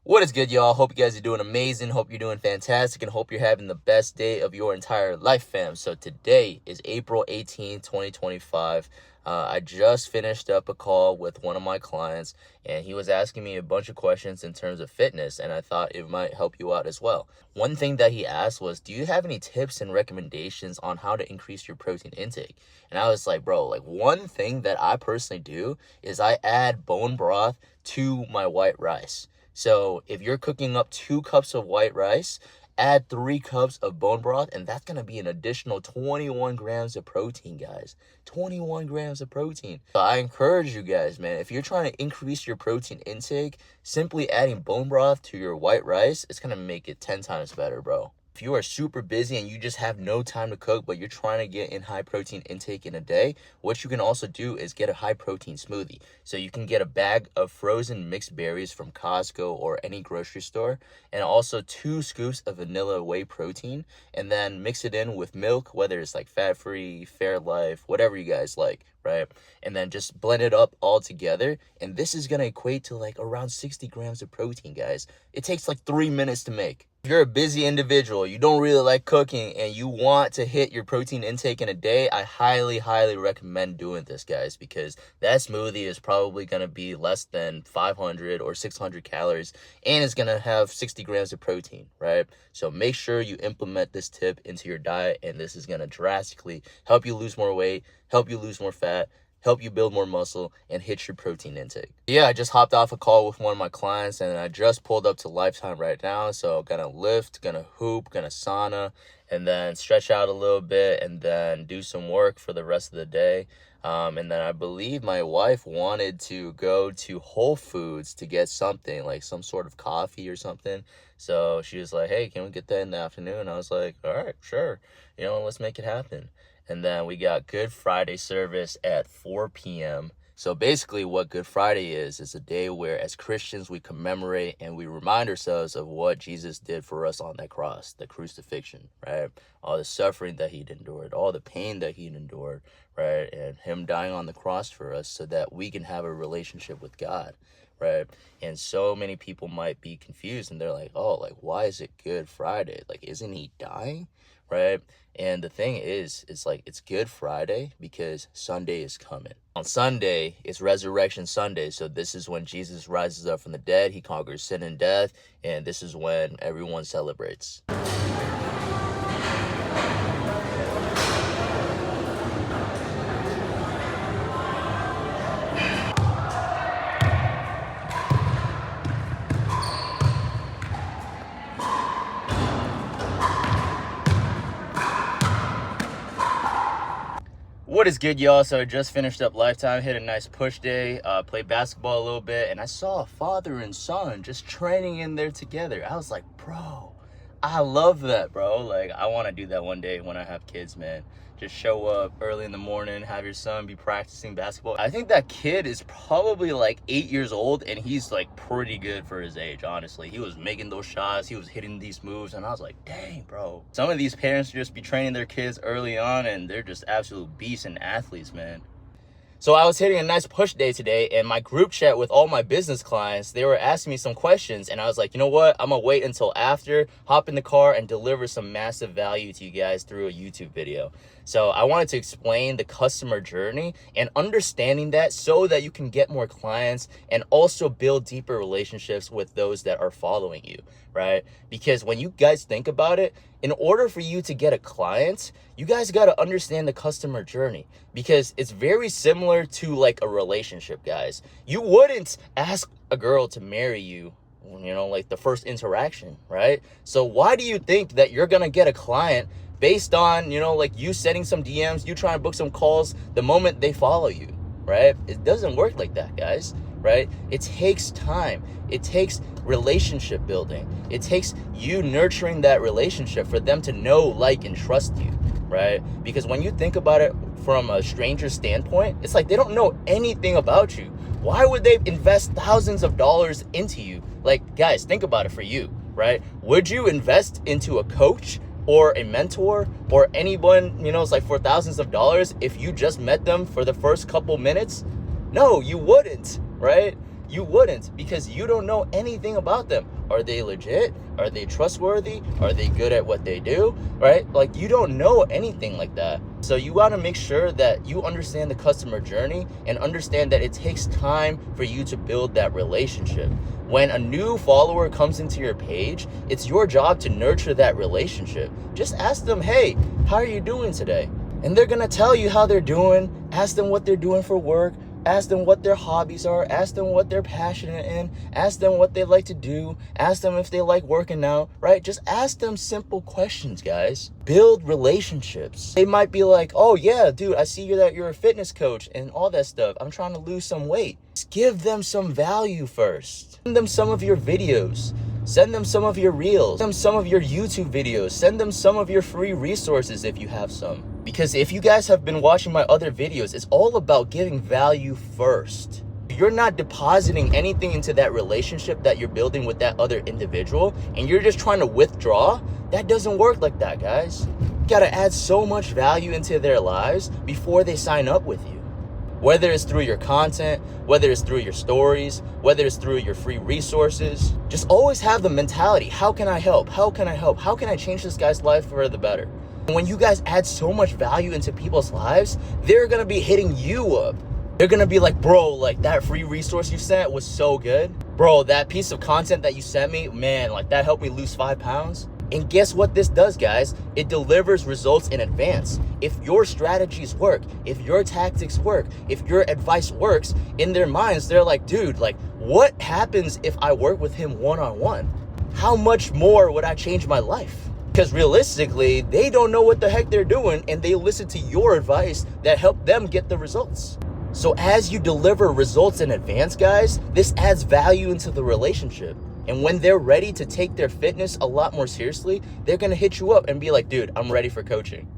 What is good, y'all? Hope you guys are doing amazing. Hope you're doing fantastic and hope you're having the best day of your entire life, fam. So today is April 18th, 2025. I just finished up a call with one of my clients and he was asking me a bunch of questions in terms of fitness, and I thought it might help you out as well. One thing that he asked was, do you have any tips and recommendations on how to increase your protein intake? And I was like, bro, one thing that I personally do is I add bone broth to my white rice. So if you're cooking up 2 cups of white rice, add 3 cups of bone broth, and that's going to be an additional 21 grams of protein, guys. 21 grams of protein. So I encourage you guys, man, if you're trying to increase your protein intake, simply adding bone broth to your white rice, it's going to make it 10 times better, bro. If you are super busy and you just have no time to cook, but you're trying to get in high protein intake in a day, what you can also do is get a high protein smoothie. So you can get a bag of frozen mixed berries from Costco or any grocery store, and also 2 scoops of vanilla whey protein, and then mix it in with milk, whether it's like fat-free, Fairlife, whatever you guys like, right? And then just blend it up all together, and this is going to equate to like around 60 grams of protein, guys. It takes like 3 minutes to make. If you're a busy individual, you don't really like cooking, and you want to hit your protein intake in a day, I highly recommend doing this, guys, because that smoothie is probably going to be less than 500 or 600 calories, and it's going to have 60 grams of protein, right? So make sure you implement this tip into your diet, and this is going to drastically help you lose more weight, help you lose more fat, help you build more muscle, and hit your protein intake. Yeah, I just hopped off a call with one of my clients, and I just pulled up to Lifetime right now. So gonna lift, gonna hoop, gonna sauna, and then stretch out a little bit, and then do some work for the rest of the day. And then I believe my wife wanted to go to Whole Foods to get something, like some sort of coffee or something. So she was like, hey, can we get that in the afternoon? I was like, all right, sure. Let's make it happen. And then we got Good Friday service at 4 p.m. So basically what Good Friday is a day where as Christians we commemorate and we remind ourselves of what Jesus did for us on that cross, the crucifixion, right? All the suffering that he endured, all the pain that he endured, right? And him dying on the cross for us so that we can have a relationship with God, right? And so many people might be confused and they're like, oh, like, why is it Good Friday? Like, isn't he dying? Right? And the thing is, it's Good Friday because Sunday is coming. On Sunday, it's Resurrection Sunday. So this is when Jesus rises up from the dead. He conquers sin and death. And this is when everyone celebrates. What is good, y'all? So I just finished up Lifetime, hit a nice push day, played basketball a little bit, and I saw a father and son just training in there together. I was like, bro, I love that, bro. Like, I want to do that one day when I have kids, man. Just show up early in the morning, have your son be practicing basketball. I think that kid is probably like 8 years old, and he's like pretty good for his age, honestly. He was making those shots, he was hitting these moves, and I was like, dang, bro. Some of these parents just be training their kids early on, and they're just absolute beasts and athletes, man. So I was hitting a nice push day today, and my group chat with all my business clients, they were asking me some questions, and I was like, you know what? I'm gonna wait until after, hop in the car, and deliver some massive value to you guys through a YouTube video. So I wanted to explain the customer journey and understanding that so that you can get more clients and also build deeper relationships with those that are following you, right? Because when you guys think about it, in order for you to get a client, you guys got to understand the customer journey, because it's very similar to like a relationship, guys. You wouldn't ask a girl to marry you, like the first interaction, right? So why do you think that you're going to get a client based on, like you setting some DMs, you trying to book some calls the moment they follow you, right? It doesn't work like that, guys, right? It takes time. It takes relationship building. It takes you nurturing that relationship for them to know, like, and trust you, right? Because when you think about it from a stranger's standpoint, it's like they don't know anything about you. Why would they invest thousands of dollars into you? Like, guys, think about it for you, right? Would you invest into a coach or a mentor or anyone, it's like for thousands of dollars if you just met them for the first couple minutes? No, you wouldn't, right? You wouldn't, because you don't know anything about them. Are they legit? Are they trustworthy? Are they good at what they do, right? Like, you don't know anything like that. So you got to make sure that you understand the customer journey and understand that it takes time for you to build that relationship. When a new follower comes into your page, it's your job to nurture that relationship. Just ask them, hey, how are you doing today? And they're going to tell you how they're doing. Ask them what they're doing for work. Ask them what their hobbies are. Ask them what they're passionate in. Ask them what they like to do. Ask them if they like working out, right? Just ask them simple questions, guys. Build relationships. They might be like, oh yeah, dude, I see that you're a fitness coach and all that stuff. I'm trying to lose some weight. Just give them some value first. Send them some of your videos. Send them some of your reels. Send them some of your YouTube videos. Send them some of your free resources if you have some. Because if you guys have been watching my other videos, it's all about giving value first. If you're not depositing anything into that relationship that you're building with that other individual, and you're just trying to withdraw, that doesn't work like that, guys. You gotta add so much value into their lives before they sign up with you. Whether it's through your content, whether it's through your stories, whether it's through your free resources, just always have the mentality, how can I help? How can I help? How can I change this guy's life for the better? And when you guys add so much value into people's lives, they're gonna be hitting you up. They're gonna be like, bro, like that free resource you sent was so good. Bro, that piece of content that you sent me, man, like that helped me lose 5 pounds. And guess what this does, guys? It delivers results in advance. If your strategies work, if your tactics work, if your advice works, in their minds, they're like, dude, like what happens if I work with him one-on-one? How much more would I change my life? Because realistically, they don't know what the heck they're doing and they listen to your advice that helped them get the results. So as you deliver results in advance, guys, this adds value into the relationship. And when they're ready to take their fitness a lot more seriously, they're gonna hit you up and be like, dude, I'm ready for coaching.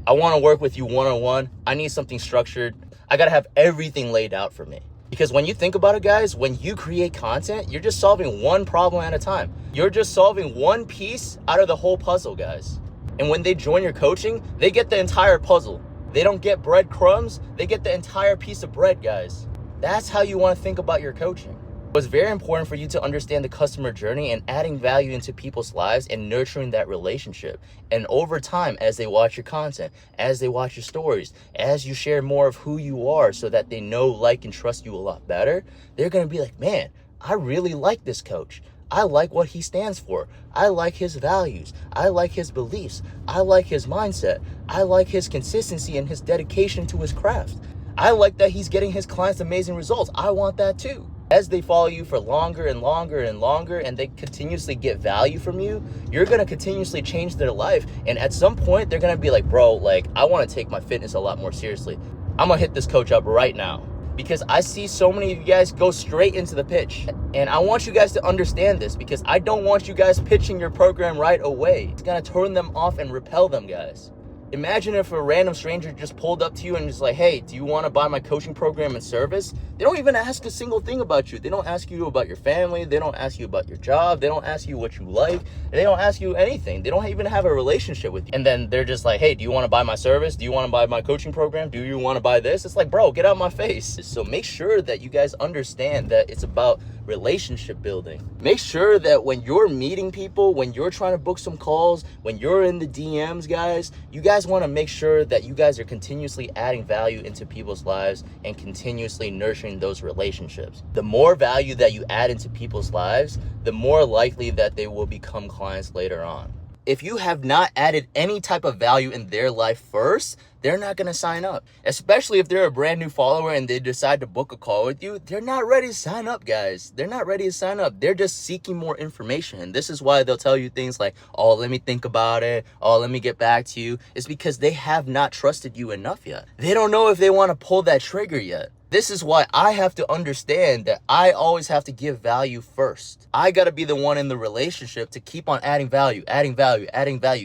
I wanna work with you one-on-one. I need something structured. I gotta have everything laid out for me. Because when you think about it, guys, when you create content, you're just solving one problem at a time. You're just solving one piece out of the whole puzzle, guys. And when they join your coaching, they get the entire puzzle. They don't get breadcrumbs, they get the entire piece of bread, guys. That's how you wanna think about your coaching. It's very important for you to understand the customer journey and adding value into people's lives and nurturing that relationship. And over time, as they watch your content, as they watch your stories, as you share more of who you are so that they know, like, and trust you a lot better, they're going to be like, man, I really like this coach. I like what he stands for. I like his values. I like his beliefs. I like his mindset. I like his consistency and his dedication to his craft. I like that he's getting his clients amazing results. I want that too. As they follow you for longer and longer and longer and they continuously get value from you, you're going to continuously change their life. And at some point, they're going to be like, bro, like, I want to take my fitness a lot more seriously. I'm going to hit this coach up right now. Because I see so many of you guys go straight into the pitch. And I want you guys to understand this because I don't want you guys pitching your program right away. It's going to turn them off and repel them, guys. Imagine if a random stranger just pulled up to you and just like, hey, do you want to buy my coaching program and service? They don't even ask a single thing about you. They don't ask you about your family. They don't ask you about your job. They don't ask you what you like. They don't ask you anything. They don't even have a relationship with you. And then they're just like, hey, do you want to buy my service? Do you want to buy my coaching program? Do you want to buy this? It's like, bro, get out of my face. So make sure that you guys understand that it's about relationship building. Make sure that when you're meeting people, when you're trying to book some calls, when you're in the DMs, guys, you guys want to make sure that you guys are continuously adding value into people's lives and continuously nurturing those relationships. The more value that you add into people's lives, the more likely that they will become clients later on. If you have not added any type of value in their life first, they're not going to sign up. Especially if they're a brand new follower and they decide to book a call with you, they're not ready to sign up, guys. They're not ready to sign up. They're just seeking more information. And this is why they'll tell you things like, oh, let me think about it. Oh, let me get back to you. It's because they have not trusted you enough yet. They don't know if they want to pull that trigger yet. This is why I have to understand that I always have to give value first. I got to be the one in the relationship to keep on adding value,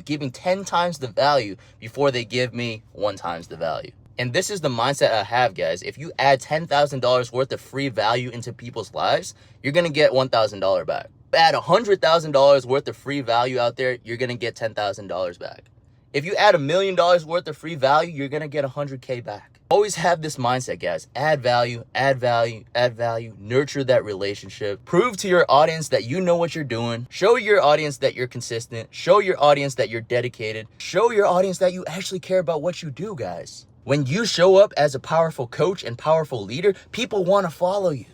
giving 10 times the value before they give me 1 times the value. And this is the mindset I have, guys. If you add $10,000 worth of free value into people's lives, you're going to get $1,000 back. Add $100,000 worth of free value out there, you're going to get $10,000 back. If you add $1 million worth of free value, you're going to get $100K back. Always have this mindset, guys. Add value, add value, add value, nurture that relationship. Prove to your audience that you know what you're doing. Show your audience that you're consistent. Show your audience that you're dedicated. Show your audience that you actually care about what you do, guys. When you show up as a powerful coach and powerful leader, people want to follow you.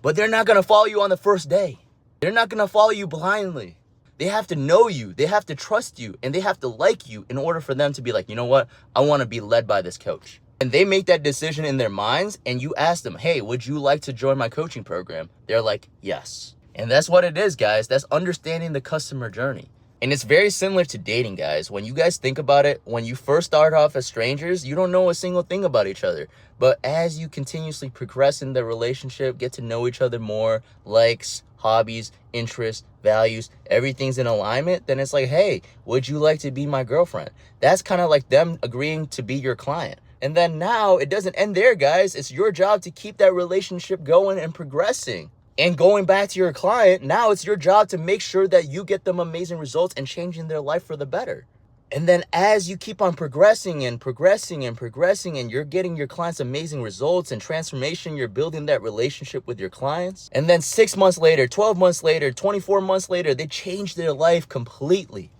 But they're not going to follow you on the first day. They're not going to follow you blindly. They have to know you, they have to trust you, and they have to like you in order for them to be like, you know what? I want to be led by this coach. And they make that decision in their minds, and you ask them, hey, would you like to join my coaching program? They're like, yes. And that's what it is, guys. That's understanding the customer journey. And it's very similar to dating, guys. When you guys think about it, when you first start off as strangers, you don't know a single thing about each other. But as you continuously progress in the relationship, get to know each other more, likes, hobbies, interests, values, everything's in alignment, then it's like, hey, would you like to be my girlfriend? That's kind of like them agreeing to be your client. And then now it doesn't end there, guys. It's your job to keep that relationship going and progressing. And going back to your client, now it's your job to make sure that you get them amazing results and changing their life for the better. And then as you keep on progressing and progressing and progressing, and you're getting your clients amazing results and transformation, you're building that relationship with your clients. And then 6 months later, 12 months later, 24 months later, they change their life completely.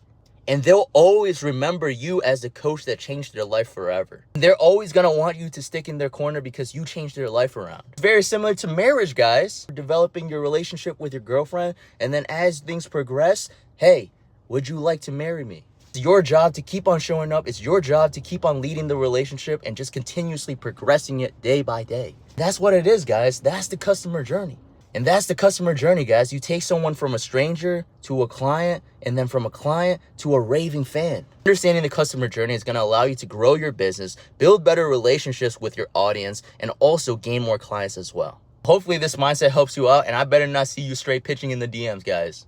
And they'll always remember you as the coach that changed their life forever. They're always going to want you to stick in their corner because you changed their life around. Very similar to marriage, guys. Developing your relationship with your girlfriend, and then as things progress, hey, would you like to marry me? It's your job to keep on showing up. It's your job to keep on leading the relationship and just continuously progressing it day by day. That's what it is, guys. That's the customer journey. And that's the customer journey, guys. You take someone from a stranger to a client, and then from a client to a raving fan. Understanding the customer journey is going to allow you to grow your business, build better relationships with your audience, and also gain more clients as well. Hopefully this mindset helps you out, and I better not see you straight pitching in the DMs, guys.